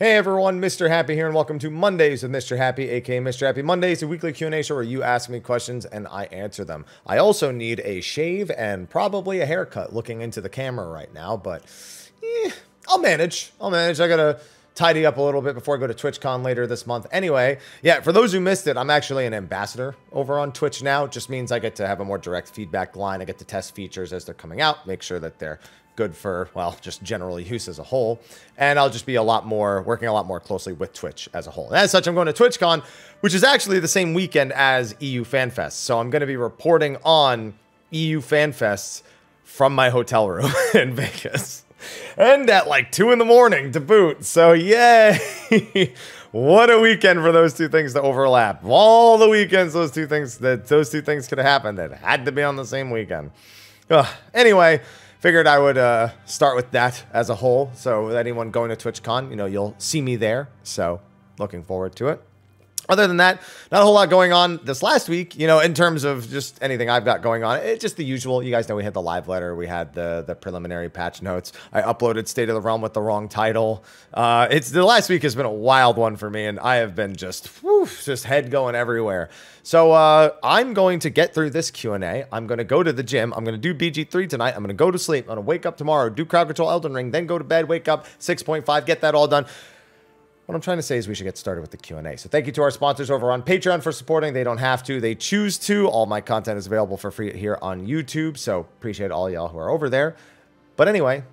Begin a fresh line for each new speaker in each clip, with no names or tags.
Hey everyone, Mr. Happy here, and welcome to Mondays with Mr. Happy, aka Mr. Happy Mondays, a weekly Q&A show where you ask me questions and I answer them. I also need a shave and probably a haircut looking into the camera right now, but I'll manage. I gotta tidy up a little bit before I go to TwitchCon later this month. Anyway, yeah, for those who missed it, I'm actually an ambassador over on Twitch now. It just means I get to have a more direct feedback line. I get to test features as they're coming out, make sure that they're good for, well, just general use as a whole. And I'll just be working a lot more closely with Twitch as a whole. And as such, I'm going to TwitchCon, which is actually the same weekend as EU FanFest. So I'm going to be reporting on EU FanFests from my hotel room in Vegas. And at like 2 in the morning to boot. So yay! What a weekend for those two things to overlap. All the weekends those two things could have happened, that had to be on the same weekend. Anyway, figured I would start with that as a whole. So with anyone going to TwitchCon, you'll see me there. So looking forward to it. Other than that, not a whole lot going on this last week, in terms of just anything I've got going on. It's just the usual. You guys know we had the live letter. We had the preliminary patch notes. I uploaded State of the Realm with the wrong title. The last week has been a wild one for me, and I have been just head going everywhere. So I'm going to get through this Q&A. I'm going to go to the gym. I'm going to do BG3 tonight. I'm going to go to sleep. I'm going to wake up tomorrow, do Crowd Control Elden Ring, then go to bed, wake up, 6.5, get that all done. What I'm trying to say is we should get started with the Q&A. So thank you to our sponsors over on Patreon for supporting. They don't have to. They choose to. All my content is available for free here on YouTube. So appreciate all y'all who are over there. But anyway,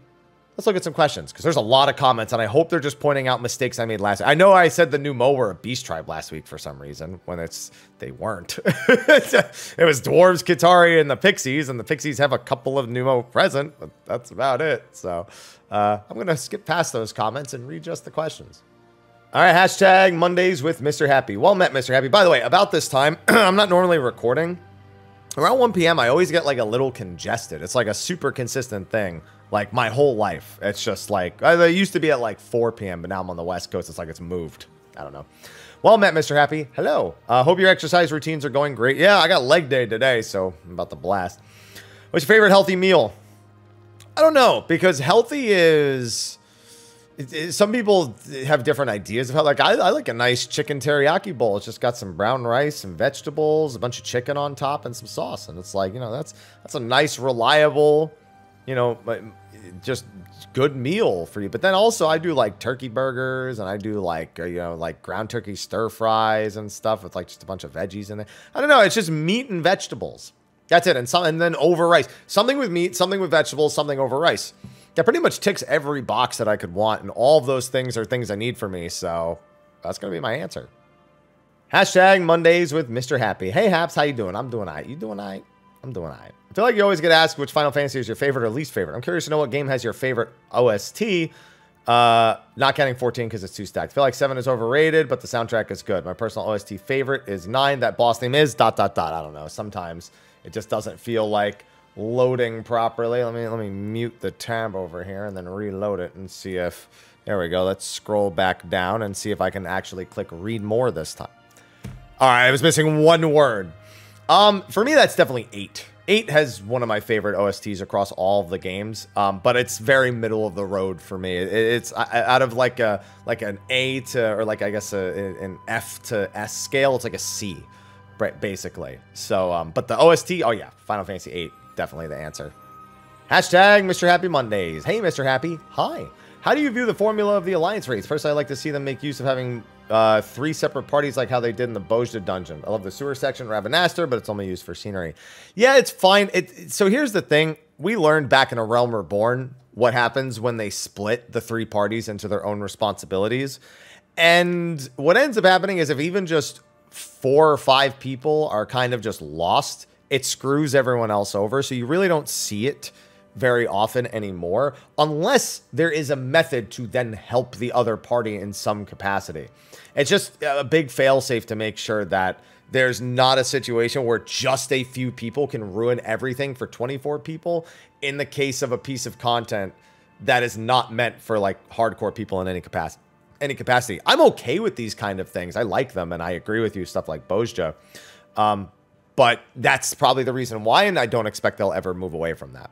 let's look at some questions, because there's a lot of comments, and I hope they're just pointing out mistakes I made last week. I know I said the new Mo were a beast tribe last week for some reason, when they weren't. It was Dwarves, Kitari, and the Pixies have a couple of new Mo present, but that's about it. So I'm going to skip past those comments and read just the questions. All right, hashtag Mondays with Mr. Happy. Well met, Mr. Happy. By the way, about this time, I'm not normally recording. Around 1 p.m., I always get like a little congested. It's like a super consistent thing, like my whole life. It's just like, I used to be at like 4 p.m., but now I'm on the West Coast. It's like it's moved. I don't know. Well met, Mr. Happy. Hello. Hope your exercise routines are going great. Yeah, I got leg day today, so I'm about to blast. What's your favorite healthy meal? I don't know, because healthy is... Some people have different ideas of how, like, I like a nice chicken teriyaki bowl. It's just got some brown rice, some vegetables, a bunch of chicken on top, and some sauce. And it's like, that's a nice, reliable, just good meal for you. But then also I do like turkey burgers, and I do like, like ground turkey stir fries and stuff with like just a bunch of veggies in there. I don't know. It's just meat and vegetables. That's it. And then over rice. Something with meat, something with vegetables, something over rice. That pretty much ticks every box that I could want, and all of those things are things I need for me, so that's going to be my answer. Hashtag Mondays with Mr. Happy. Hey, Haps, how you doing? I'm doing all right. You doing all right? I'm doing all right. I feel like you always get asked which Final Fantasy is your favorite or least favorite. I'm curious to know what game has your favorite OST, not counting 14 because it's too stacked. I feel like 7 is overrated, but the soundtrack is good. My personal OST favorite is 9. That boss name is ... I don't know. Sometimes it just doesn't feel like loading properly. Let me mute the tab over here and then reload it and see if, there we go. Let's scroll back down and see if I can actually click read more this time. All right, I was missing one word. For me, that's definitely 8. 8 has one of my favorite OSTs across all of the games, but it's very middle of the road for me. It's out of like an A to, or like I guess an F to S scale. It's like a C, basically. So, but the OST, oh yeah, Final Fantasy 8. Definitely the answer. Hashtag Mr. Happy Mondays. Hey, Mr. Happy. Hi. How do you view the formula of the Alliance raids? First, I'd like to see them make use of having 3 separate parties like how they did in the Bozja dungeon. I love the sewer section, Ravenaster, but it's only used for scenery. Yeah, it's fine. So here's the thing. We learned back in A Realm Reborn what happens when they split the 3 parties into their own responsibilities. And what ends up happening is if even just 4 or 5 people are kind of just lost, it screws everyone else over. So you really don't see it very often anymore, unless there is a method to then help the other party in some capacity. It's just a big failsafe to make sure that there's not a situation where just a few people can ruin everything for 24 people in the case of a piece of content that is not meant for like hardcore people in any capacity. I'm okay with these kind of things. I like them, and I agree with you, stuff like Bozja. But that's probably the reason why, and I don't expect they'll ever move away from that.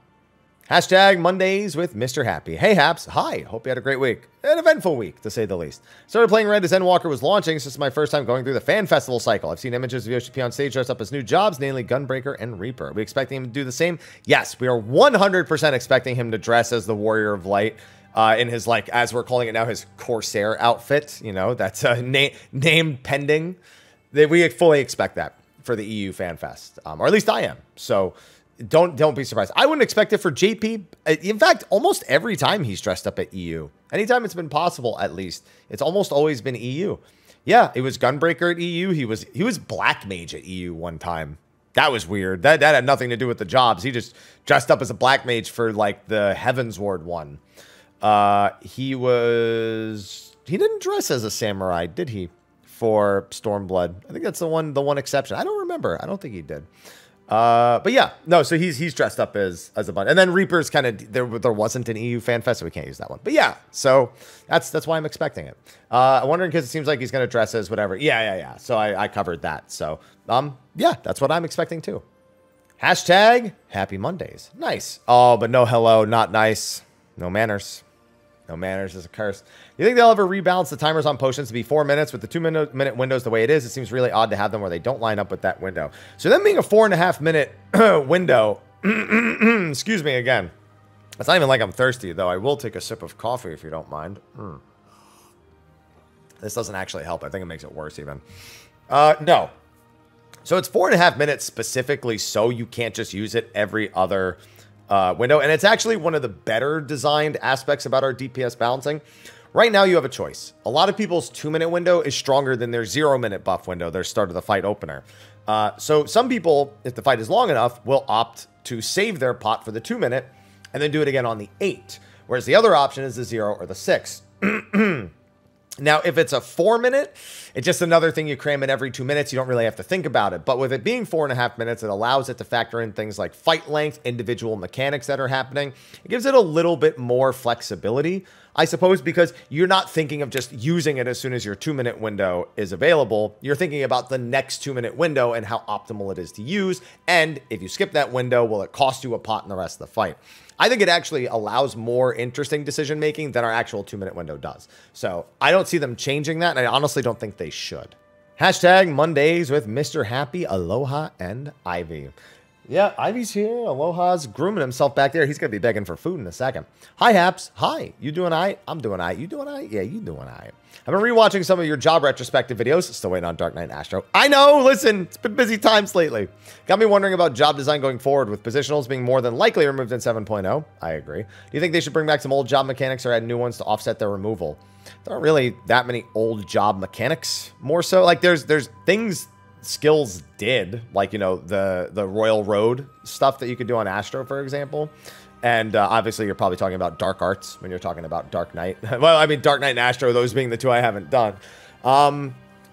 Hashtag Mondays with Mr. Happy. Hey, Haps. Hi. Hope you had a great week. An eventful week, to say the least. Started playing Red as Endwalker was launching. This is my first time going through the fan festival cycle. I've seen images of Yoshi P on stage dressed up as new jobs, namely Gunbreaker and Reaper. Are we expecting him to do the same? Yes, we are 100% expecting him to dress as the Warrior of Light in his, like, as we're calling it now, his Corsair outfit. You know, that's name pending. We fully expect that for the EU Fan Fest, or at least I am. So don't be surprised. I wouldn't expect it for JP. In fact, almost every time he's dressed up at EU, anytime it's been possible, at least, it's almost always been EU. Yeah, it was Gunbreaker at EU. He was Black Mage at EU one time. That was weird. That had nothing to do with the jobs. He just dressed up as a Black Mage for like the Heavensward one. He didn't dress as a samurai, did he? For Stormblood. I think that's the one exception. I don't remember. I don't think he did. But yeah, no, so he's dressed up as a bunch. And then Reaper's kind of there wasn't an EU Fan Fest, so we can't use that one. But yeah, so that's why I'm expecting it. I'm wondering because it seems like he's gonna dress as whatever. Yeah. So I covered that. So yeah, that's what I'm expecting too. Hashtag Happy Mondays. Nice. Oh, but no hello, not nice. No manners. No manners is a curse. Do you think they'll ever rebalance the timers on potions to be 4 minutes with the 2-minute windows the way it is? It seems really odd to have them where they don't line up with that window. So them being a 4.5 minute window, excuse me again. It's not even like I'm thirsty though. I will take a sip of coffee if you don't mind. This doesn't actually help. I think it makes it worse even. No. So it's 4.5 minutes specifically so you can't just use it every other window, and it's actually one of the better designed aspects about our DPS balancing. Right now you have a choice. A lot of people's 2-minute window is stronger than their 0-minute buff window, their start of the fight opener. So some people, if the fight is long enough, will opt to save their pot for the 2-minute and then do it again on the 8, whereas the other option is the 0 or the 6. Now, if it's a 4-minute, it's just another thing you cram in every 2 minutes. You don't really have to think about it. But with it being 4.5 minutes, it allows it to factor in things like fight length, individual mechanics that are happening. It gives it a little bit more flexibility, I suppose, because you're not thinking of just using it as soon as your 2-minute window is available. You're thinking about the next 2-minute window and how optimal it is to use. And if you skip that window, will it cost you a pot in the rest of the fight? I think it actually allows more interesting decision making than our actual 2-minute window does. So I don't see them changing that, and I honestly don't think they should. Hashtag Mondays with Mr. Happy, Aloha, and Ivy. Yeah, Ivy's here. Aloha's grooming himself back there. He's going to be begging for food in a second. Hi, Haps. Hi. You doing all right? I'm doing all right. You doing all right? Yeah, you doing all right. I've been rewatching some of your job retrospective videos. Still waiting on Dark Knight and Astro. I know. Listen, it's been busy times lately. Got me wondering about job design going forward with positionals being more than likely removed in 7.0. I agree. Do you think they should bring back some old job mechanics or add new ones to offset their removal? There aren't really that many old job mechanics. More so, like there's things skills did, like, you know, the Royal Road stuff that you could do on Astro, for example. And obviously you're probably talking about Dark Arts when you're talking about Dark Knight. Well, I mean, Dark Knight and Astro, those being the two I haven't done.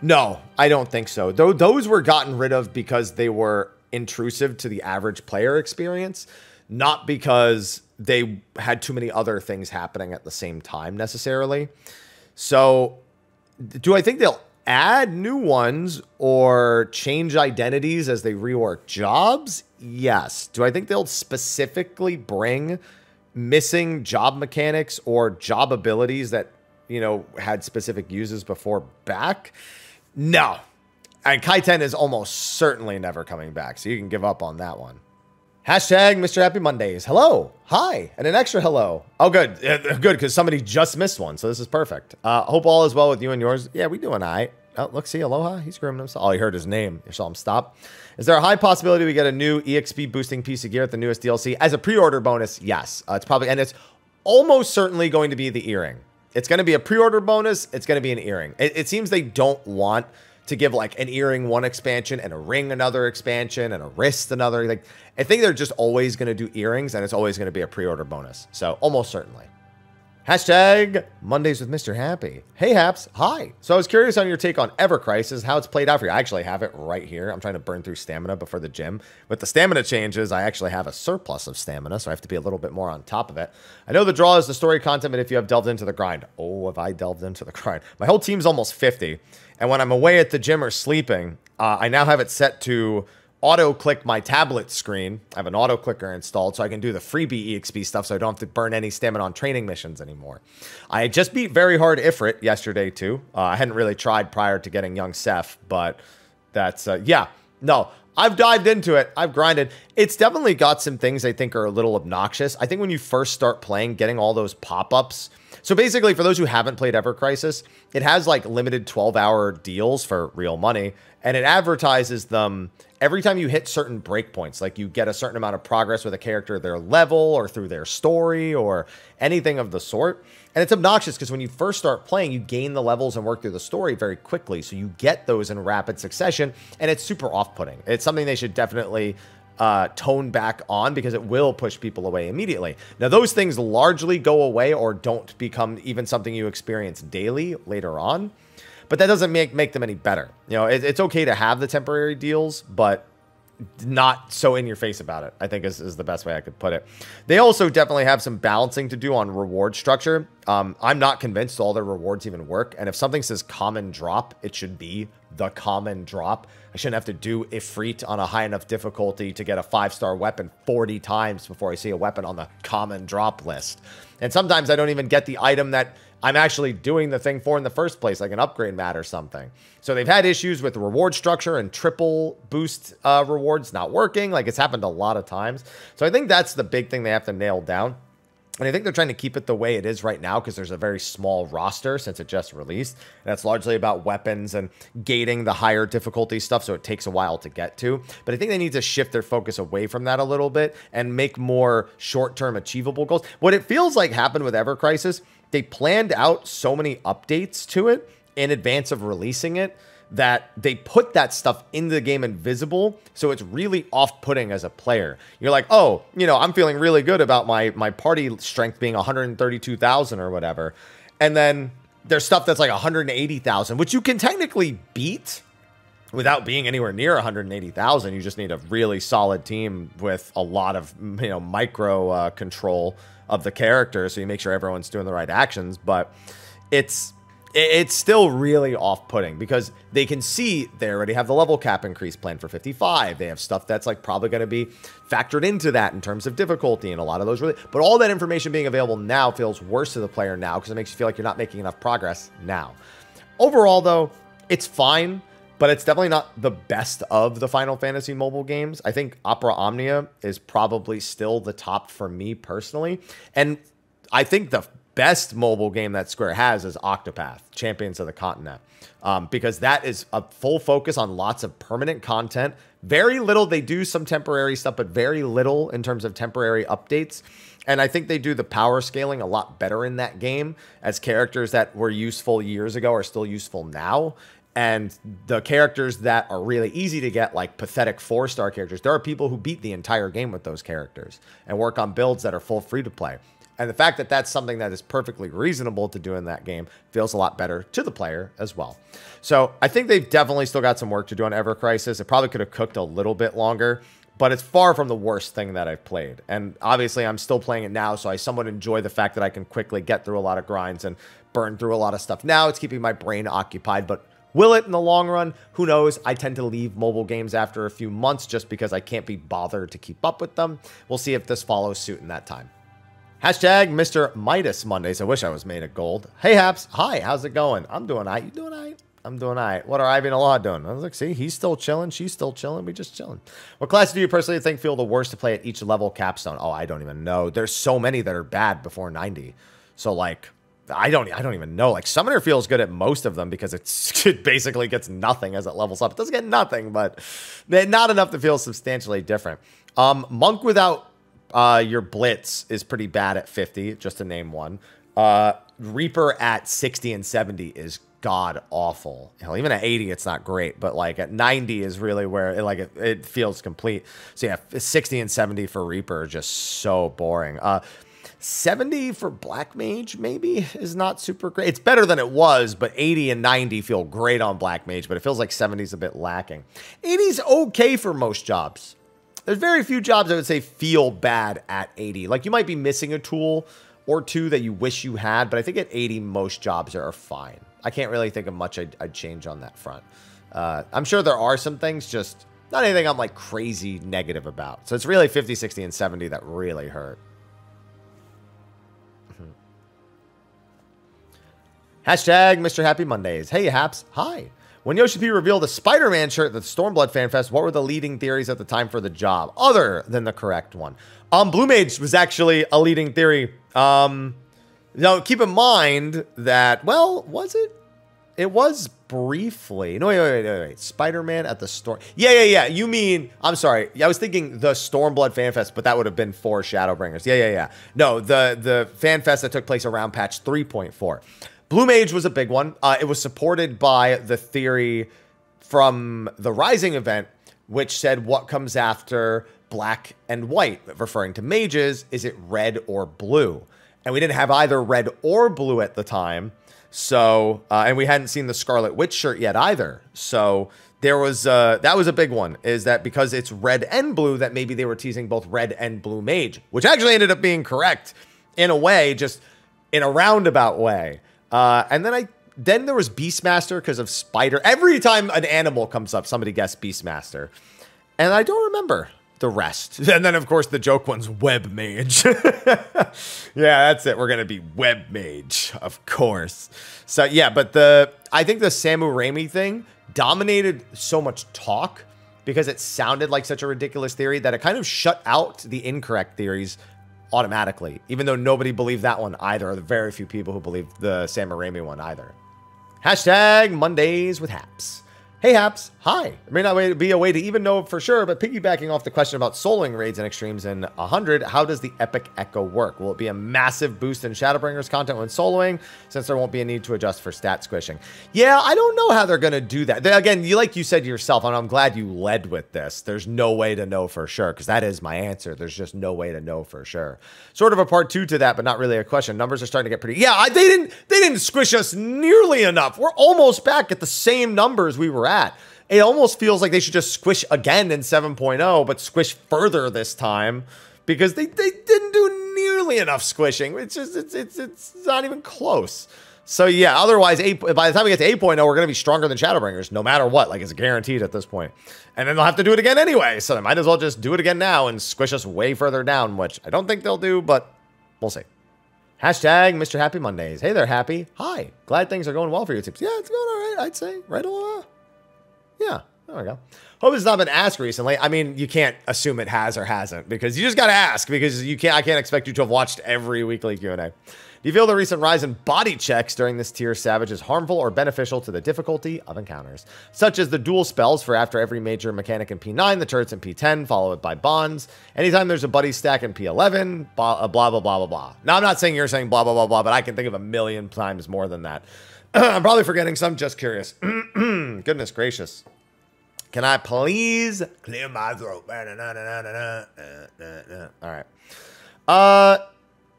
No, I don't think so. Those were gotten rid of because they were intrusive to the average player experience, not because they had too many other things happening at the same time necessarily. So do I think they'll add new ones or change identities as they rework jobs? Yes. Do I think they'll specifically bring missing job mechanics or job abilities that, you know, had specific uses before back? No. And Kaiten is almost certainly never coming back, so you can give up on that one. Hashtag Mr. Happy Mondays. Hello. Hi. And an extra hello. Oh, good. Good, because somebody just missed one, so this is perfect. Hope all is well with you and yours. Yeah, we doing all right. Oh, look, see, Aloha. He's grooming himself. Oh, he heard his name. You saw him stop. Is there a high possibility we get a new EXP boosting piece of gear at the newest DLC? As a pre-order bonus, yes. It's probably, and it's almost certainly going to be the earring. It's going to be a pre-order bonus. It's going to be an earring. It seems they don't want to give like an earring one expansion and a ring another expansion and a wrist another. Like, I think they're just always going to do earrings, and it's always going to be a pre-order bonus. So almost certainly. Hashtag Mondays with Mr. Happy. Hey, Haps. Hi. So I was curious on your take on Ever Crisis, how it's played out for you. I actually have it right here. I'm trying to burn through stamina before the gym. With the stamina changes, I actually have a surplus of stamina, so I have to be a little bit more on top of it. I know the draw is the story content, but if you have delved into the grind. Oh, have I delved into the grind? My whole team's almost 50, and when I'm away at the gym or sleeping, I now have it set to auto-click my tablet screen. I have an auto-clicker installed so I can do the freebie EXP stuff so I don't have to burn any stamina on training missions anymore. I just beat very hard Ifrit yesterday too. I hadn't really tried prior to getting young Seth, but that's, yeah. No, I've dived into it. I've grinded. It's definitely got some things I think are a little obnoxious. I think when you first start playing, getting all those pop-ups. So basically, for those who haven't played Ever Crisis, it has like limited 12-hour deals for real money, and it advertises them every time you hit certain breakpoints. Like you get a certain amount of progress with a character, their level, or through their story, or anything of the sort. And it's obnoxious because when you first start playing, you gain the levels and work through the story very quickly. So you get those in rapid succession, and it's super off-putting. It's something they should definitely tone back on because it will push people away immediately. Now, those things largely go away or don't become even something you experience daily later on, but that doesn't make them any better. You know, it's okay to have the temporary deals, but not so in your face about it, I think is the best way I could put it. They also definitely have some balancing to do on reward structure. I'm not convinced all their rewards even work. And if something says common drop, it should be the common drop. I shouldn't have to do Ifrit on a high enough difficulty to get a 5-star weapon 40 times before I see a weapon on the common drop list. And sometimes I don't even get the item that I'm actually doing the thing for in the first place, like an upgrade mat or something. So they've had issues with the reward structure and triple boost rewards not working. Like, it's happened a lot of times. So I think that's the big thing they have to nail down. And I think they're trying to keep it the way it is right now because there's a very small roster since it just released. And that's largely about weapons and gating the higher difficulty stuff, so it takes a while to get to. But I think they need to shift their focus away from that a little bit and make more short-term achievable goals. What it feels like happened with Ever Crisis, they planned out so many updates to it in advance of releasing it that they put that stuff in the game invisible, so it's really off-putting as a player. You're like, oh, you know, I'm feeling really good about my party strength being 132,000 or whatever, and then there's stuff that's like 180,000, which you can technically beat without being anywhere near 180,000. You just need a really solid team with a lot of, you know, micro control of the character, so you make sure everyone's doing the right actions. But it's still really off-putting because they can see they already have the level cap increase planned for 55. They have stuff that's like probably going to be factored into that in terms of difficulty, and a lot of those really, but all that information being available now feels worse to the player now because it makes you feel like you're not making enough progress now. Overall, though, it's fine, but it's definitely not the best of the Final Fantasy mobile games. I think Opera Omnia is probably still the top for me personally, and I think the best mobile game that Square has is Octopath, Champions of the Continent, because that is a full focus on lots of permanent content. Very little, they do some temporary stuff, but very little in terms of temporary updates. And I think they do the power scaling a lot better in that game, as characters that were useful years ago are still useful now. And the characters that are really easy to get, like pathetic 4-star characters, there are people who beat the entire game with those characters and work on builds that are full free-to-play. And the fact that that's something that is perfectly reasonable to do in that game feels a lot better to the player as well. So I think they've definitely still got some work to do on Ever Crisis. It probably could have cooked a little bit longer, but it's far from the worst thing that I've played. And obviously I'm still playing it now, so I somewhat enjoy the fact that I can quickly get through a lot of grinds and burn through a lot of stuff. Now it's keeping my brain occupied, but will it in the long run? Who knows? I tend to leave mobile games after a few months just because I can't be bothered to keep up with them. We'll see if this follows suit in that time. Hashtag Mr. Midas Mondays. I wish I was made of gold. Hey, Haps. Hi, how's it going? I'm doing all right. You doing all right? I'm doing all right. What are Ivy and Allah doing? I was like, see, he's still chilling. She's still chilling. We just chilling. What classes do you personally think feel the worst to play at each level capstone? Oh, I don't even know. There's so many that are bad before 90. So, like, I don't even know. Like, Summoner feels good at most of them because it basically gets nothing as it levels up. It doesn't get nothing, but not enough to feel substantially different. Monk without your Blitz is pretty bad at 50, just to name one. Reaper at 60 and 70 is god awful. Hell, even at 80, it's not great, but like at 90 is really where it feels complete. So yeah, 60 and 70 for Reaper are just so boring. 70 for Black Mage maybe is not super great. It's better than it was, but 80 and 90 feel great on Black Mage, but it feels like 70 is a bit lacking. 80 is okay for most jobs. There's very few jobs I would say feel bad at 80. Like, you might be missing a tool or two that you wish you had, but I think at 80, most jobs are fine. I can't really think of much I'd change on that front. I'm sure there are some things, just Not anything I'm like crazy negative about. So it's really 50, 60, and 70 that really hurt. Hashtag Mr. Happy Mondays. Hey, Haps. Hi. When Yoshi P revealed the Spider-Man shirt at the Stormblood Fan Fest, what were the leading theories at the time for the job, other than the correct one? Blue Mage was actually a leading theory. Now, keep in mind that, well, was it? It was briefly. No, wait. Spider-Man at the Storm. Yeah. You mean, I'm sorry. I was thinking the Stormblood Fan Fest, but that would have been for Shadowbringers. Yeah. No, the Fan Fest that took place around patch 3.4. Blue Mage was a big one. It was supported by the theory from the Rising event, which said what comes after black and white, referring to mages. Is it red or blue? And we didn't have either red or blue at the time. So, and we hadn't seen the Scarlet Witch shirt yet either. So there was, that was a big one, is that because it's red and blue, that maybe they were teasing both red and blue mage, which actually ended up being correct in a way, just in a roundabout way. And then there was Beastmaster because of Spider. Every time an animal comes up, somebody guessed Beastmaster. And I don't remember the rest. And then, of course, the joke one's Web Mage. Yeah, that's it. We're going to be Web Mage, of course. So, yeah, but I think the Samu Raimi thing dominated so much talk because it sounded like such a ridiculous theory that it kind of shut out the incorrect theories automatically, even though nobody believed that one either, or the very few people who believed the Samu Raimi one either. Hashtag Mondays with Haps. Hey, Haps. Hi. There may not be a way to even know for sure, but piggybacking off the question about soloing raids and extremes in 100, how does the Epic Echo work? Will it be a massive boost in Shadowbringers content when soloing, since there won't be a need to adjust for stat squishing? Yeah, I don't know how they're going to do that. Again, like you said yourself, and I'm glad you led with this, there's no way to know for sure, because that is my answer. There's just no way to know for sure. Sort of a part two to that, but not really a question. Numbers are starting to get pretty... Yeah, they didn't squish us nearly enough. We're almost back at the same numbers we were at. It almost feels like they should just squish again in 7.0, but squish further this time because they didn't do nearly enough squishing. It's just, it's not even close. So yeah, otherwise, by the time we get to 8.0, we're going to be stronger than Shadowbringers, no matter what. Like, it's guaranteed at this point. And then they'll have to do it again anyway, so they might as well just do it again now and squish us way further down, which I don't think they'll do, but we'll see. Hashtag Mr. Happy Mondays. Hey there, Happy. Hi. Glad things are going well for you. Yeah, it's going all right, I'd say. Right along. Yeah, there we go. Hope it's not been asked recently. I mean, you can't assume it has or hasn't because you just got to ask because I can't expect you to have watched every weekly Q&A. Do you feel the recent rise in body checks during this tier Savage is harmful or beneficial to the difficulty of encounters? Such as the dual spells for after every major mechanic in P9, the turrets in P10, followed by bonds. Anytime there's a buddy stack in P11, blah, blah, blah, blah, blah. Now, I'm not saying you're saying blah, blah, blah, blah, but I can think of a million times more than that. I'm probably forgetting some, just curious. Goodness gracious. Can I please clear my throat? All right.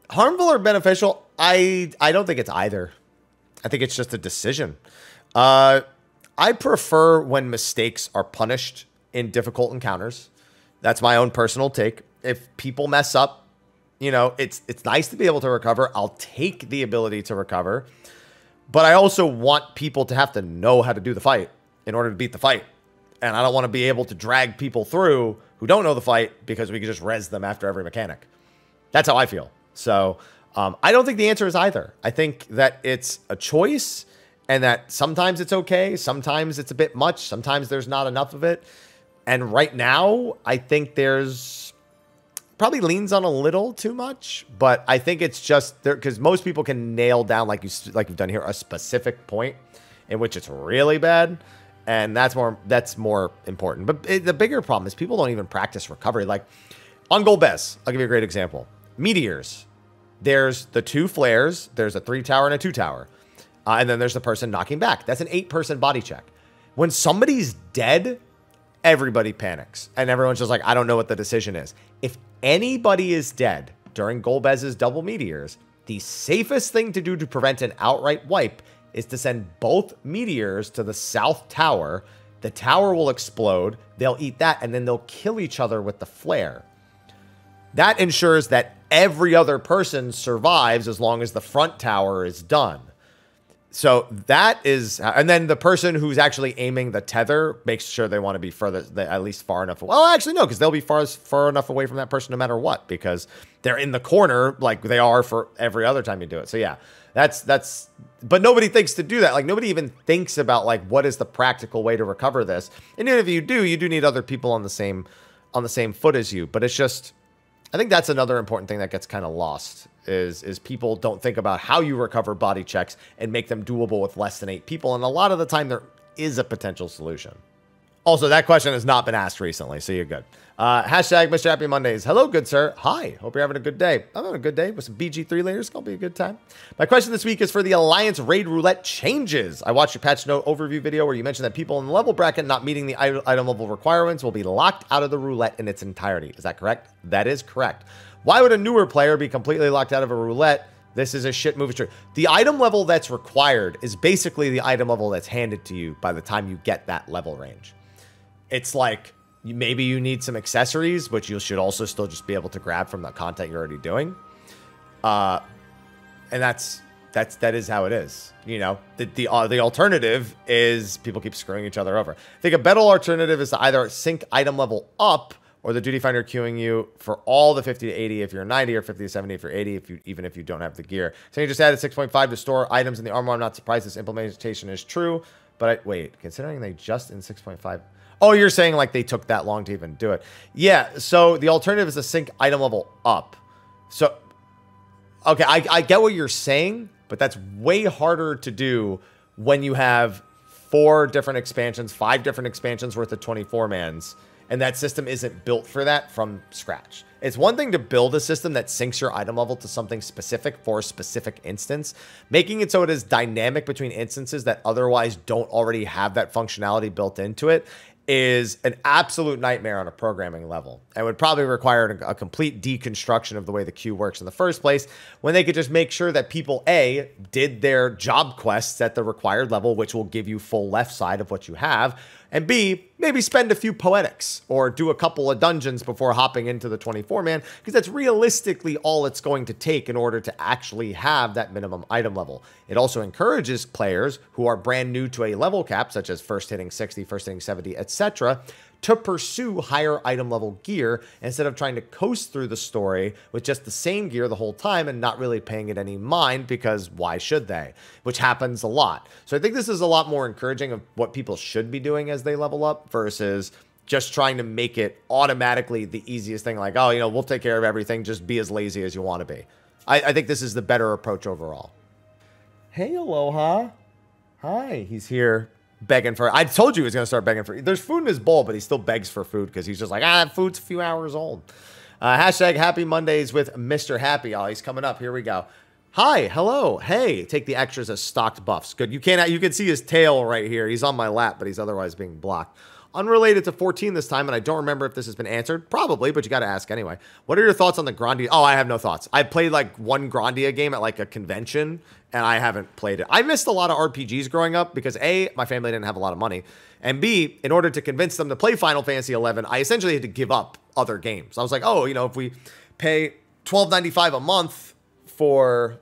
Harmful or beneficial? I don't think it's either. I think it's just a decision. I prefer when mistakes are punished in difficult encounters. That's my own personal take. If people mess up, you know, it's nice to be able to recover. I'll take the ability to recover. But I also want people to have to know how to do the fight in order to beat the fight. And I don't want to be able to drag people through who don't know the fight because we can just res them after every mechanic. That's how I feel. So I don't think the answer is either. I think that it's a choice and that sometimes it's okay. Sometimes it's a bit much. Sometimes there's not enough of it. And right now, I think there's probably leans on a little too much. But I think it's just there because most people can nail down, like you've done here, a specific point in which it's really bad. And that's more important. But the bigger problem is people don't even practice recovery. Like on Golbez, I'll give you a great example. Meteors. There's the 2 flares. There's a 3 tower and a 2 tower. And then there's the person knocking back. That's an 8-person body check. When somebody's dead, everybody panics. And everyone's just like, I don't know what the decision is. If anybody is dead during Golbez's double meteors, the safest thing to do to prevent an outright wipe is to send both meteors to the south tower. The tower will explode. They'll eat that, and then they'll kill each other with the flare. That ensures that every other person survives as long as the front tower is done. So that is, and then the person who's actually aiming the tether makes sure they want to be further, at least far enough. Well, actually, no, because they'll be far enough away from that person no matter what, because they're in the corner like they are for every other time you do it. So yeah, but nobody thinks to do that. Like nobody even thinks about like, what is the practical way to recover this? And even if you do need other people on the same foot as you. But it's just, I think that's another important thing that gets kind of lost is people don't think about how you recover body checks and make them doable with less than 8 people. And a lot of the time there is a potential solution. Also, that question has not been asked recently, so you're good. Hashtag Mr. Happy Mondays. Hello, good sir. Hi. Hope you're having a good day. I'm having a good day with some BG3 layers. It's going to be a good time. My question this week is for the Alliance Raid Roulette changes. I watched your patch note overview video where you mentioned that people in the level bracket not meeting the item level requirements will be locked out of the roulette in its entirety. Is that correct? That is correct. Why would a newer player be completely locked out of a roulette? This is a shit movie tree. The item level that's required is basically the item level that's handed to you by the time you get that level range. It's like maybe you need some accessories, but you should also still just be able to grab from the content you're already doing. And that is how it is. You know, the alternative is people keep screwing each other over. I think a better alternative is to either sync item level up, or the duty finder queuing you for all the 50 to 80 if you're 90, or 50 to 70 if you're 80, even if you don't have the gear. So you just added 6.5 to store items in the armor. I'm not surprised this implementation is true, but wait, considering they just in 6.5. Oh, you're saying like they took that long to even do it. Yeah, so the alternative is to sync item level up. So, okay, I get what you're saying, but that's way harder to do when you have 4 different expansions, 5 different expansions worth of 24-mans. And that system isn't built for that from scratch. It's one thing to build a system that syncs your item level to something specific for a specific instance. Making it so it is dynamic between instances that otherwise don't already have that functionality built into it is an absolute nightmare on a programming level, and would probably require a complete deconstruction of the way the queue works in the first place, when they could just make sure that people, A, did their job quests at the required level, which will give you full left side of what you have, and B, maybe spend a few poetics or do a couple of dungeons before hopping into the 24-man, because that's realistically all it's going to take in order to actually have that minimum item level. It also encourages players who are brand new to a level cap, such as first hitting 60, first hitting 70, etc., to pursue higher item level gear instead of trying to coast through the story with just the same gear the whole time and not really paying it any mind, because why should they? Which happens a lot. So I think this is a lot more encouraging of what people should be doing as they level up versus just trying to make it automatically the easiest thing. Like, oh, you know, we'll take care of everything. Just be as lazy as you want to be. I think this is the better approach overall. Hey, Aloha. Hi, he's here. Begging for, I told you he was going to start begging for, there's food in his bowl, but he still begs for food because he's just like, food's a few hours old. Hashtag Happy Mondays with Mr. Happy. Oh, he's coming up. Here we go. Hi, hello, hey, take the extras as stocked buffs. Good, you can see his tail right here. He's on my lap, but he's otherwise being blocked. Unrelated to 14 this time, and I don't remember if this has been answered. Probably, but you got to ask anyway. What are your thoughts on the Grandia? Oh, I have no thoughts. I played like one Grandia game at like a convention, and I haven't played it. I missed a lot of RPGs growing up because A, my family didn't have a lot of money, and B, in order to convince them to play Final Fantasy 11, I essentially had to give up other games. I was like, oh, you know, if we pay $12.95 a month for,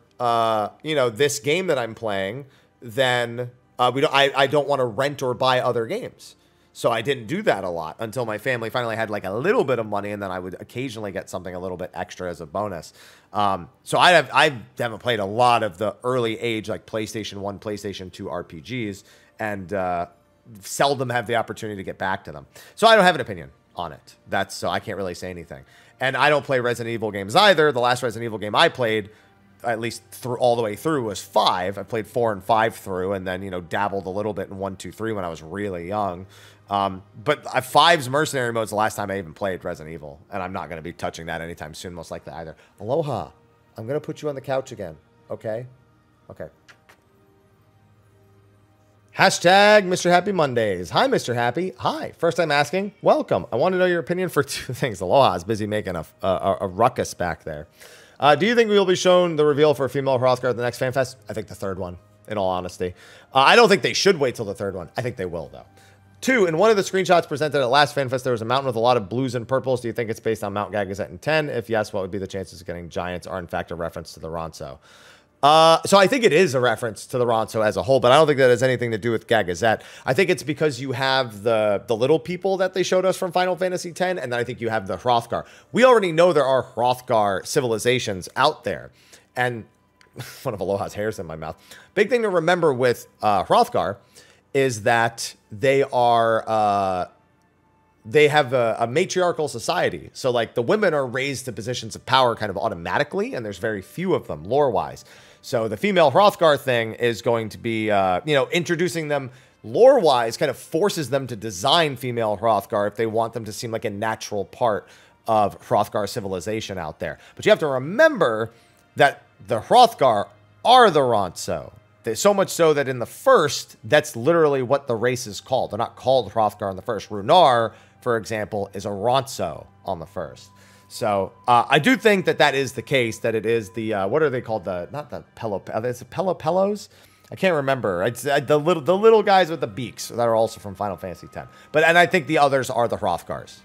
you know, this game that I'm playing, then I don't want to rent or buy other games. So I didn't do that a lot until my family finally had like a little bit of money, and then I would occasionally get something a little bit extra as a bonus. So I haven't played a lot of the early age, like PlayStation 1, PlayStation 2 RPGs, and seldom have the opportunity to get back to them. So I don't have an opinion on it. So I can't really say anything. And I don't play Resident Evil games either. The last Resident Evil game I played, at least all the way through, was 5. I played 4 and 5 through, and then, you know, dabbled a little bit in 1, 2, 3 when I was really young. But 5's mercenary mode is the last time I even played Resident Evil, and I'm not going to be touching that anytime soon, most likely either. Aloha, I'm going to put you on the couch again, okay? Okay. Hashtag Mr. Happy Mondays. Hi, Mr. Happy. Hi. First time asking. Welcome. I want to know your opinion for 2 things. Aloha is busy making a ruckus back there. Do you think we will be shown the reveal for a female Hrothgar at the next FanFest? I think the 3rd one, in all honesty. I don't think they should wait till the 3rd one. I think they will, though. 2, in one of the screenshots presented at last FanFest, there was a mountain with a lot of blues and purples. Do you think it's based on Mount Gagazet in 10? If yes, what would be the chances of getting giants are in fact a reference to the Ronso? So I think it is a reference to the Ronso as a whole, but I don't think that has anything to do with Gagazette. I think it's because you have the little people that they showed us from Final Fantasy X, and then I think you have the Hrothgar. We already know there are Hrothgar civilizations out there, and one of Aloha's hairs in my mouth. Big thing to remember with Hrothgar is that they are they have a matriarchal society. So like the women are raised to positions of power kind of automatically, and there's very few of them lore-wise. So the female Hrothgar thing is going to be, introducing them lore-wise kind of forces them to design female Hrothgar if they want them to seem like a natural part of Hrothgar civilization out there. But you have to remember that the Hrothgar are the Ronso. So much so that in the first, that's literally what the race is called. They're not called Hrothgar in the first. Runar, for example, is a Ronso on the first. So I do think that that is the case, that it is the, what are they called? Not the is it Pelopellos? I can't remember. It's the little guys with the beaks that are also from Final Fantasy X. And I think the others are the Hrothgars.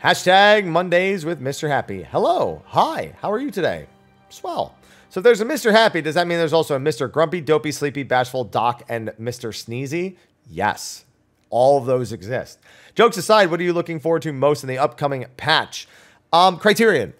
Hashtag Mondays with Mr. Happy. Hello. Hi. How are you today? Swell. So if there's a Mr. Happy, does that mean there's also a Mr. Grumpy, Dopey, Sleepy, Bashful, Doc, and Mr. Sneezy? Yes. All of those exist. Jokes aside, what are you looking forward to most in the upcoming patch? Criterion.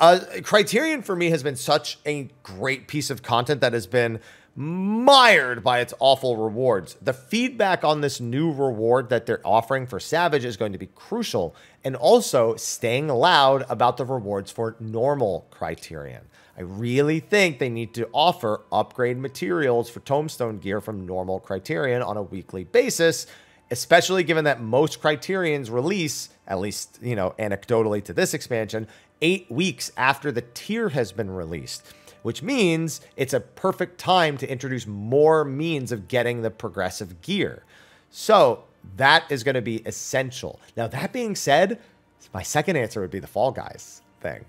Criterion for me has been such a great piece of content that has been mired by its awful rewards. The feedback on this new reward that they're offering for Savage is going to be crucial, and also staying loud about the rewards for normal Criterion. I really think they need to offer upgrade materials for Tombstone gear from normal Criterion on a weekly basis, especially given that most Criterions release, at least, anecdotally to this expansion, 8 weeks after the tier has been released, which means it's a perfect time to introduce more means of getting the progressive gear. So that is going to be essential. Now, that being said, my second answer would be the Fall Guys thing,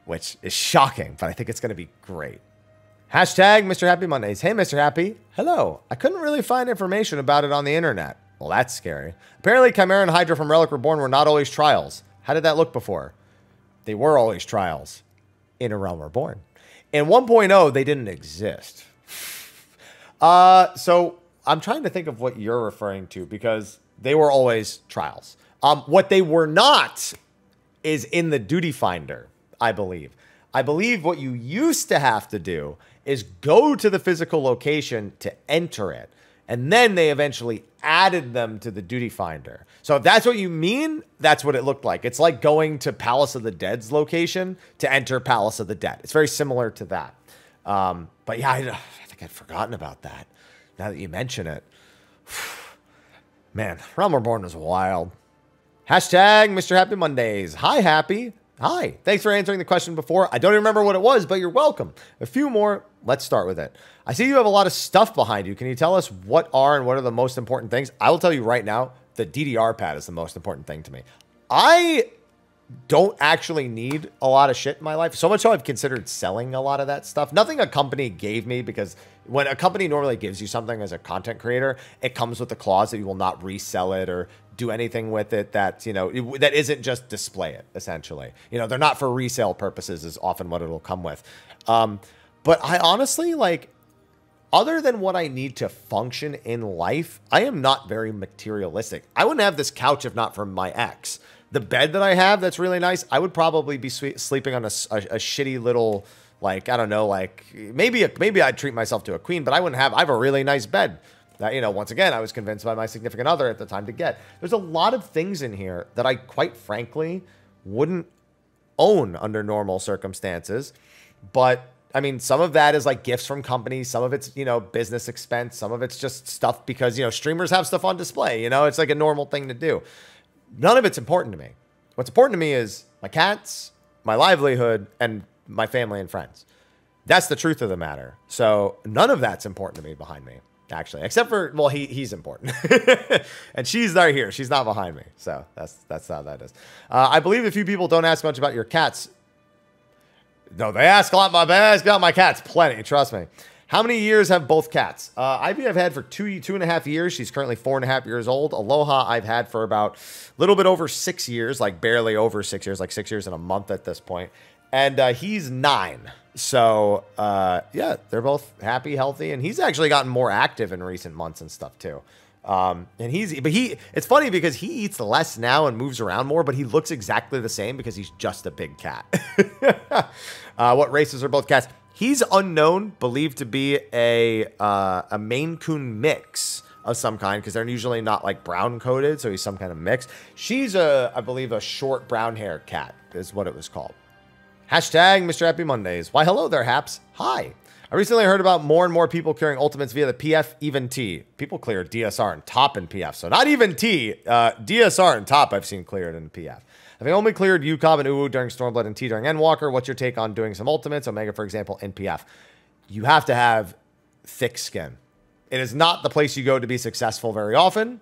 which is shocking, but I think it's going to be great. Hashtag Mr. Happy Mondays. Hey, Mr. Happy. Hello. I couldn't really find information about it on the internet. Well, that's scary. Apparently, Chimera and Hydra from Relic Reborn were not always trials. How did that look before? They were always trials in A Realm Reborn. In 1.0, they didn't exist. So I'm trying to think of what you're referring to, because they were always trials. What they were not is in the Duty Finder, I believe. I believe what you used to have to do is go to the physical location to enter it. And then they eventually added them to the Duty Finder. So if that's what you mean, that's what it looked like. It's like going to Palace of the Dead's location to enter Palace of the Dead. It's very similar to that. But yeah, I think I'd forgotten about that. Now that you mention it. Man, Realm Reborn was wild. Hashtag Mr. Happy Mondays. Hi, Happy. Hi. Thanks for answering the question before. I don't even remember what it was, but you're welcome. A few more. Let's start with it. I see you have a lot of stuff behind you. Can you tell us what are the most important things? I will tell you right now, the DDR pad is the most important thing to me. I don't actually need a lot of shit in my life. So much so I've considered selling a lot of that stuff. Nothing a company gave me, because when a company normally gives you something as a content creator, it comes with a clause that you will not resell it or do anything with it that, that isn't just display it, essentially. They're not for resale purposes is often what it'll come with. But I honestly, other than what I need to function in life, I am not very materialistic. I wouldn't have this couch if not for my ex. The bed that I have that's really nice, I would probably be sleeping on a shitty little, I don't know, maybe I'd treat myself to a queen, but I have a really nice bed that, once again, I was convinced by my significant other at the time to get. There's a lot of things in here that I quite frankly wouldn't own under normal circumstances, but I mean, some of that is gifts from companies. Some of it's, business expense. Some of it's just stuff because, streamers have stuff on display. It's like a normal thing to do. None of it's important to me. What's important to me is my cats, my livelihood, and my family and friends. That's the truth of the matter. So none of that's important to me behind me, actually, except for, well, he's important. And she's right here. She's not behind me. So that's how that is. I believe a few people don't ask much about your cats. No, they ask a lot about my cats. Plenty, trust me. How many years have both cats? Ivy I've had for 2.5 years. She's currently 4.5 years old. Aloha I've had for about a little bit over 6 years, barely over 6 years, 6 years and a month at this point. And he's 9. So, yeah, they're both happy, healthy, and he's actually gotten more active in recent months and stuff too. And it's funny because he eats less now and moves around more, but he looks exactly the same because he's just a big cat. What races are both cats? He's unknown, believed to be a Maine Coon mix of some kind, because they're usually not like brown coated, so he's some kind of mix. She's I believe a short brown hair cat is what it was called. Hashtag Mr. Happy Mondays. Why, hello there, Haps. Hi. I recently heard about more and more people clearing ultimates via the PF even T. People clear DSR and top in PF, so not even T. DSR and top I've seen cleared in PF. Having only cleared UCOB and Uwu during Stormblood and T during Endwalker, what's your take on doing some ultimates, Omega, for example, in PF? You have to have thick skin. It is not the place you go to be successful very often,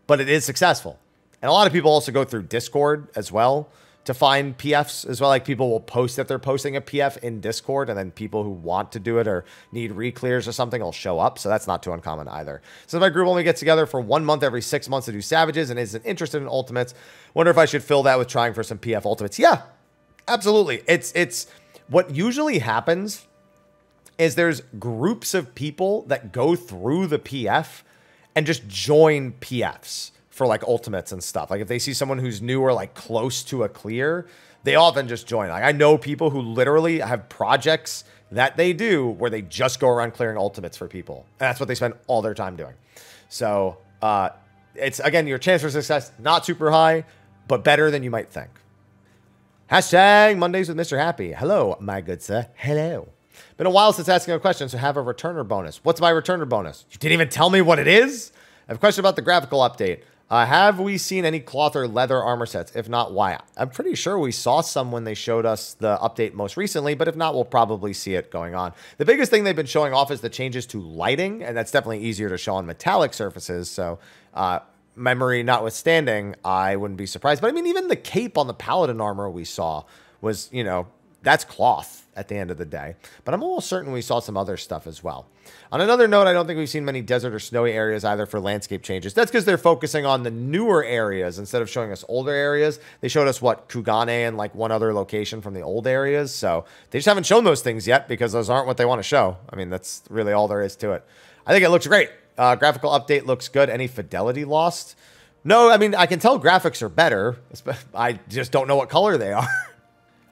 but it is successful. And a lot of people also go through Discord as well to find PFs as well. Like, people will post that they're posting a PF in Discord, and then people who want to do it or need re-clears or something will show up. So that's not too uncommon either. Since my group only gets together for 1 month every 6 months to do Savages and isn't interested in ultimates, wonder if I should fill that with trying for some PF ultimates. Yeah, absolutely. It's what usually happens is there's groups of people that go through the PF and just join PFs for like ultimates and stuff. Like, if they see someone who's new or like close to a clear, they often just join. Like, I know people who literally have projects that they do where they just go around clearing ultimates for people. And that's what they spend all their time doing. So it's, again, your chance for success, not super high, but better than you might think. Hashtag Mondays with Mr. Happy. Hello, my good sir. Hello. Been a while since asking a question, so have a returner bonus. What's my returner bonus? You didn't even tell me what it is? I have a question about the graphical update. Have we seen any cloth or leather armor sets? If not, why? I'm pretty sure we saw some when they showed us the update most recently, but if not, we'll probably see it going on. The biggest thing they've been showing off is the changes to lighting, and that's definitely easier to show on metallic surfaces, so memory notwithstanding, I wouldn't be surprised. But I mean, even the cape on the paladin armor we saw was, you know, that's cloth at the end of the day. But I'm almost certain we saw some other stuff as well. On another note, I don't think we've seen many desert or snowy areas either for landscape changes. That's because they're focusing on the newer areas instead of showing us older areas. They showed us, what, Kugane and like one other location from the old areas. So they just haven't shown those things yet because those aren't what they want to show. I mean, that's really all there is to it. I think it looks great. Graphical update looks good. Any fidelity lost? No, I mean, I can tell graphics are better. I just don't know what color they are.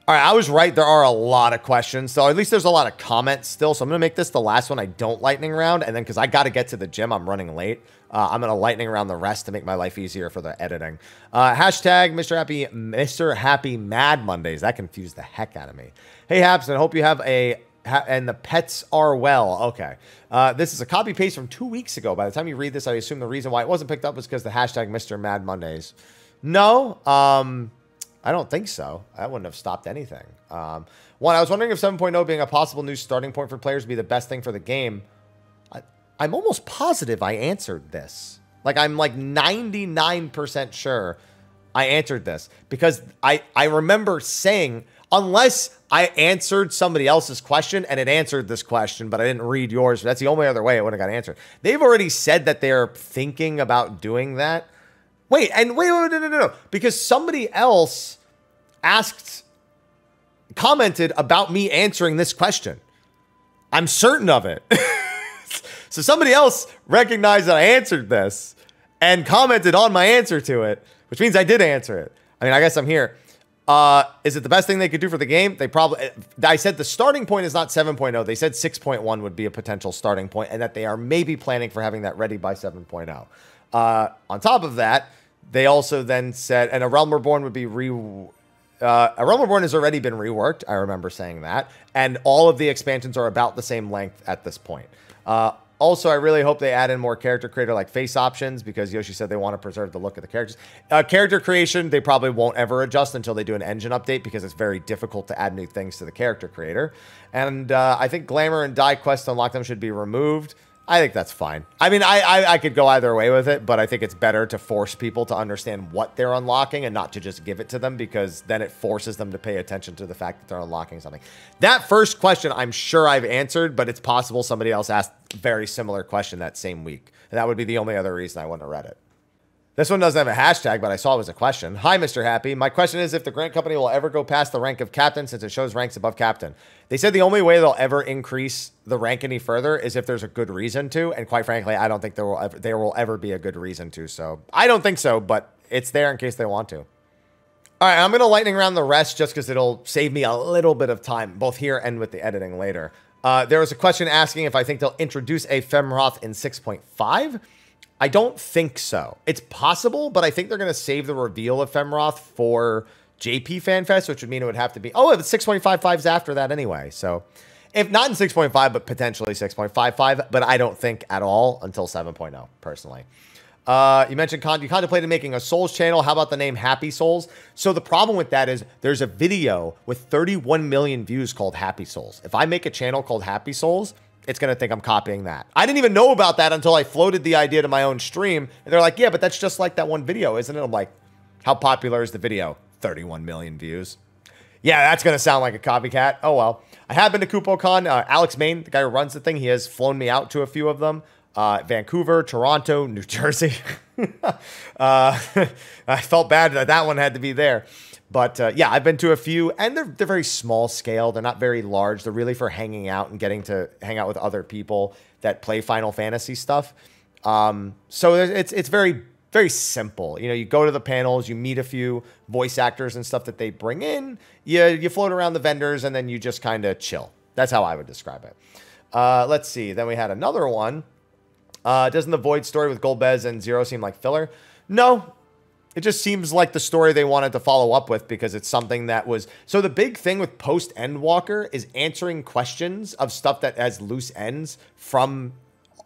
All right, I was right. There are a lot of questions. So at least there's a lot of comments still. So I'm going to make this the last one I don't lightning round. And then because I got to get to the gym, I'm running late. I'm going to lightning round the rest to make my life easier for the editing. Hashtag Mr. Happy Mad Mondays. That confused the heck out of me. Hey, Haps, and I hope you have and the pets are well. Okay. This is a copy paste from 2 weeks ago. By the time you read this, I assume the reason why it wasn't picked up was because the hashtag Mr. Mad Mondays. No, I don't think so. That wouldn't have stopped anything. One, I was wondering if 7.0 being a possible new starting point for players would be the best thing for the game. I'm almost positive I answered this. Like, I'm like 99% sure I answered this. Because I remember saying, unless I answered somebody else's question and it answered this question, but I didn't read yours, that's the only other way it would have got answered. They've already said that they're thinking about doing that. Wait, no. Because somebody else commented about me answering this question. I'm certain of it. So somebody else recognized that I answered this and commented on my answer to it, which means I did answer it. I mean, I guess I'm here. Is it the best thing they could do for the game? I said the starting point is not 7.0. They said 6.1 would be a potential starting point and that they are maybe planning for having that ready by 7.0. On top of that, they also then said, and A Realm Reborn would be A Realm Reborn has already been reworked. I remember saying that. And all of the expansions are about the same length at this point. Also, I really hope they add in more character creator like face options because Yoshi said they want to preserve the look of the characters. Character creation, they probably won't ever adjust until they do an engine update because it's very difficult to add new things to the character creator. And I think Glamour and Die Quest to unlock them should be removed. I think that's fine. I mean, I could go either way with it, but I think it's better to force people to understand what they're unlocking and not to just give it to them because then it forces them to pay attention to the fact that they're unlocking something. That first question, I'm sure I've answered, but it's possible somebody else asked a very similar question that same week. And that would be the only other reason I wouldn't have read it. This one doesn't have a hashtag, but I saw it was a question. Hi, Mr. Happy. My question is if the Grant Company will ever go past the rank of captain since it shows ranks above captain. They said the only way they'll ever increase the rank any further is if there's a good reason to. And quite frankly, I don't think there will ever be a good reason to. So I don't think so, but it's there in case they want to. All right, I'm going to lightning round the rest just because it'll save me a little bit of time, both here and with the editing later. There was a question asking if I think they'll introduce a Femroth in 6.5. I don't think so. It's possible, but I think they're going to save the reveal of Femroth for JP FanFest, which would mean it would have to be... Oh, it's 6.55's after that anyway. So, if not in 6.5, but potentially 6.55. But I don't think at all until 7.0, personally. You mentioned you contemplated making a Souls channel. How about the name Happy Souls? So, the problem with that is there's a video with 31 million views called Happy Souls. If I make a channel called Happy Souls... it's going to think I'm copying that. I didn't even know about that until I floated the idea to my own stream. And they're like, yeah, but that's just like that one video, isn't it? I'm like, how popular is the video? 31 million views. Yeah, that's going to sound like a copycat. Oh, well. I have been to KupoCon. Alex Main, the guy who runs the thing, he has flown me out to a few of them. Vancouver, Toronto, New Jersey. I felt bad that that one had to be there. But yeah, I've been to a few, and they're very small scale. They're not very large. They're really for hanging out and getting to hang out with other people that play Final Fantasy stuff. So it's very, very simple. You know, you go to the panels, you meet a few voice actors and stuff that they bring in. You float around the vendors, and then you just kind of chill. That's how I would describe it. Let's see. Then we had another one. Doesn't the Void story with Golbez and Zero seem like filler? No. It just seems like the story they wanted to follow up with because it's something that was... So the big thing with post-Endwalker is answering questions of stuff that has loose ends from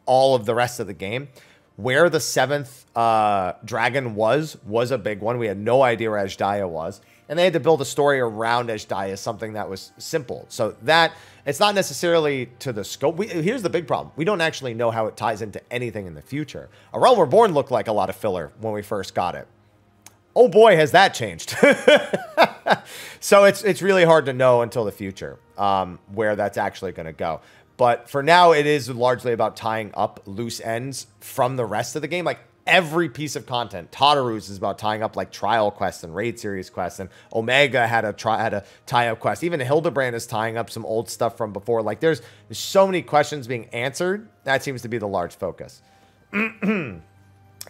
all of the rest of the game. Where the 7th dragon was a big one. We had no idea where Azhdaya was. And they had to build a story around Azhdaya, something that was simple. So that... It's not necessarily to the scope. Here's the big problem. We don't actually know how it ties into anything in the future. A Realm Reborn looked like a lot of filler when we first got it. Oh boy, has that changed. So it's really hard to know until the future where that's actually going to go. But for now, it is largely about tying up loose ends from the rest of the game. Like every piece of content, Tataru's is about tying up like trial quests and raid series quests, and Omega had a tie-up quest. Even Hildebrand is tying up some old stuff from before. Like there's so many questions being answered. That seems to be the large focus.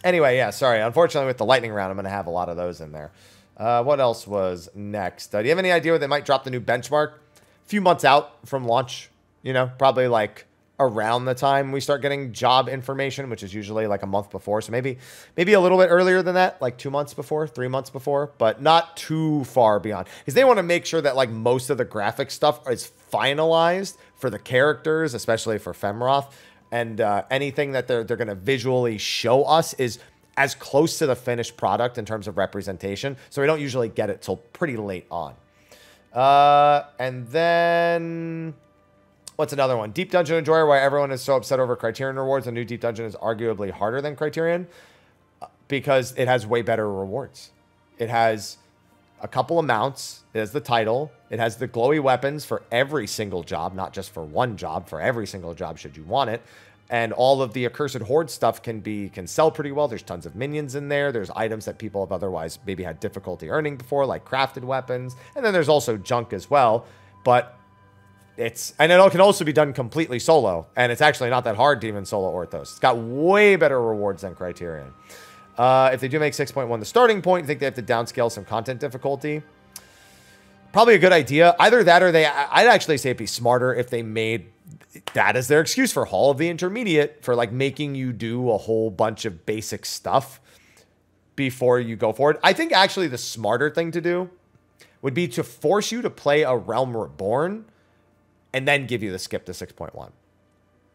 Anyway, yeah, sorry. Unfortunately, with the lightning round, I'm going to have a lot of those in there. What else was next? Do you have any idea where they might drop the new benchmark? A few months out from launch, you know, probably like around the time we start getting job information, which is usually like a month before. So maybe a little bit earlier than that, like 2 months before, 3 months before, but not too far beyond. Because they want to make sure that like most of the graphic stuff is finalized for the characters, especially for Femroth. And anything that they're going to visually show us is as close to the finished product in terms of representation. So we don't usually get it till pretty late on. And then... What's another one? Deep Dungeon Enjoyer, why everyone is so upset over Criterion rewards. The new Deep Dungeon is arguably harder than Criterion because it has way better rewards. It has a couple of mounts. It has the title. It has the glowy weapons for every single job, not just for one job, for every single job should you want it. And all of the Accursed Horde stuff can sell pretty well. There's tons of minions in there. There's items that people have otherwise maybe had difficulty earning before, like crafted weapons. And then there's also junk as well. But it can also be done completely solo. And it's actually not that hard to even solo Orthos. It's got way better rewards than Criterion. If they do make 6.1 the starting point, you think they have to downscale some content difficulty? Probably a good idea. Either that or I'd actually say it'd be smarter if they made that as their excuse for Hall of the Intermediate, for like making you do a whole bunch of basic stuff before you go forward. I think actually the smarter thing to do would be to force you to play a Realm Reborn and then give you the skip to 6.1.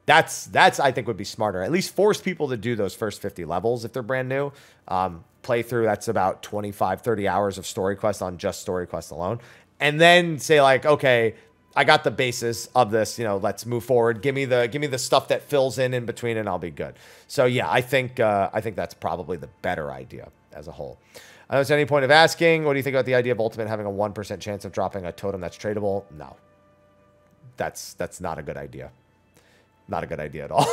That's I think would be smarter. At least force people to do those first 50 levels if they're brand new. Playthrough, that's about 25, 30 hours of story quest on just story quest alone. And then say like, okay, I got the basis of this, you know, let's move forward. Give me the stuff that fills in between and I'll be good. So yeah, I think that's probably the better idea as a whole. I don't see any point of asking, what do you think about the idea of Ultimate having a 1% chance of dropping a totem that's tradable? No. That's not a good idea. Not a good idea at all.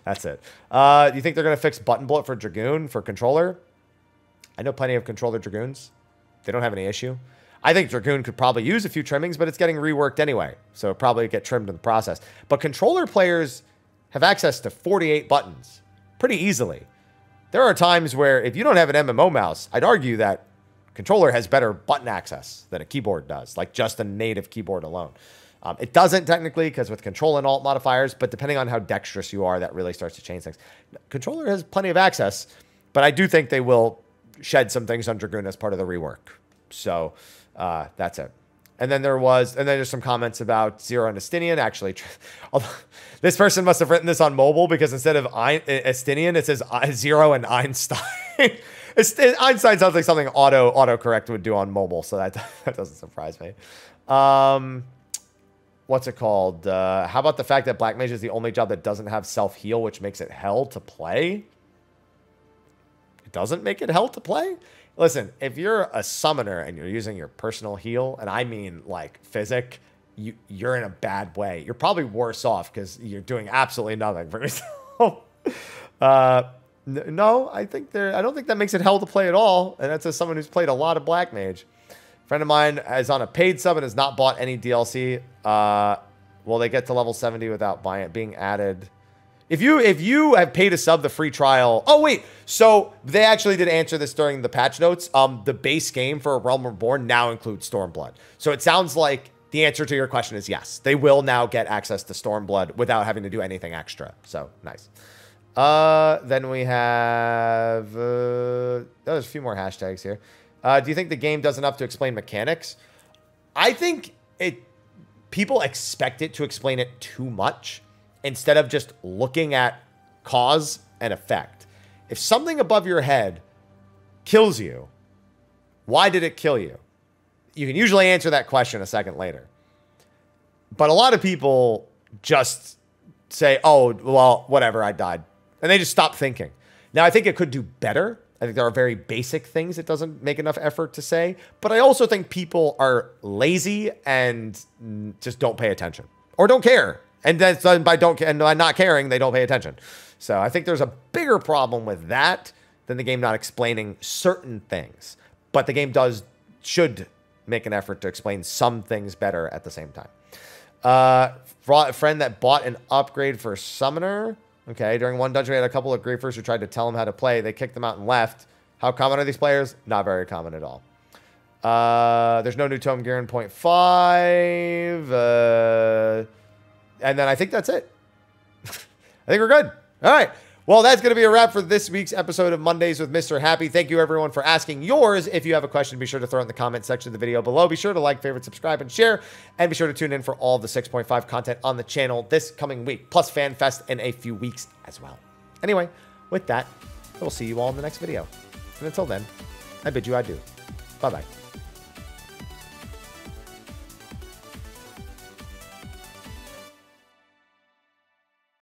That's it. Do you think they're going to fix button bullet for Dragoon for controller? I know plenty of controller Dragoons. They don't have any issue. I think Dragoon could probably use a few trimmings, but it's getting reworked anyway. So it'll probably get trimmed in the process. But controller players have access to 48 buttons pretty easily. There are times where if you don't have an MMO mouse, I'd argue that controller has better button access than a keyboard does, like just a native keyboard alone. It doesn't technically because with control and alt modifiers, but depending on how dexterous you are, that really starts to change things. Controller has plenty of access, but I do think they will shed some things on Dragoon as part of the rework. So that's it. And then there's some comments about Zero and Estinian. Actually, this person must have written this on mobile because instead of Estinian, it says Zero and Einstein. Einstein sounds like something autocorrect would do on mobile, so that doesn't surprise me. What's it called? How about the fact that Black Mage is the only job that doesn't have self-heal, which makes it hell to play? It doesn't make it hell to play? Listen, if you're a summoner and you're using your personal heal, and I mean like physic, you're in a bad way. You're probably worse off because you're doing absolutely nothing for yourself. No, I don't think that makes it hell to play at all. And that's as someone who's played a lot of Black Mage. A friend of mine is on a paid sub and has not bought any DLC. Will they get to level 70 without being added? If you have paid a sub, the free trial. Oh, wait. So they actually did answer this during the patch notes. The base game for Realm Reborn now includes Stormblood. So it sounds like the answer to your question is yes. They will now get access to Stormblood without having to do anything extra. So nice. Then we have... there's a few more hashtags here. Do you think the game does enough to explain mechanics? I think people expect it to explain it too much, instead of just looking at cause and effect. If something above your head kills you, why did it kill you? You can usually answer that question a second later. But a lot of people just say, oh, well, whatever, I died. And they just stop thinking. Now, I think it could do better. I think there are very basic things it doesn't make enough effort to say. But I also think people are lazy and just don't pay attention. Or don't care. And that's by not caring, they don't pay attention. So I think there's a bigger problem with that than the game not explaining certain things. But the game should make an effort to explain some things better at the same time. A friend that bought an upgrade for Summoner. Okay, during one dungeon, we had a couple of griefers who tried to tell him how to play. They kicked them out and left. How common are these players? Not very common at all. There's no new tome gear in 0.5. And then I think that's it. I think we're good. All right. Well, that's going to be a wrap for this week's episode of Mondays with Mr. Happy. Thank you, everyone, for asking yours. If you have a question, be sure to throw it in the comment section of the video below. Be sure to like, favorite, subscribe, and share. And be sure to tune in for all the 6.5 content on the channel this coming week, plus FanFest in a few weeks as well. Anyway, with that, we'll see you all in the next video. And until then, I bid you adieu. Bye-bye.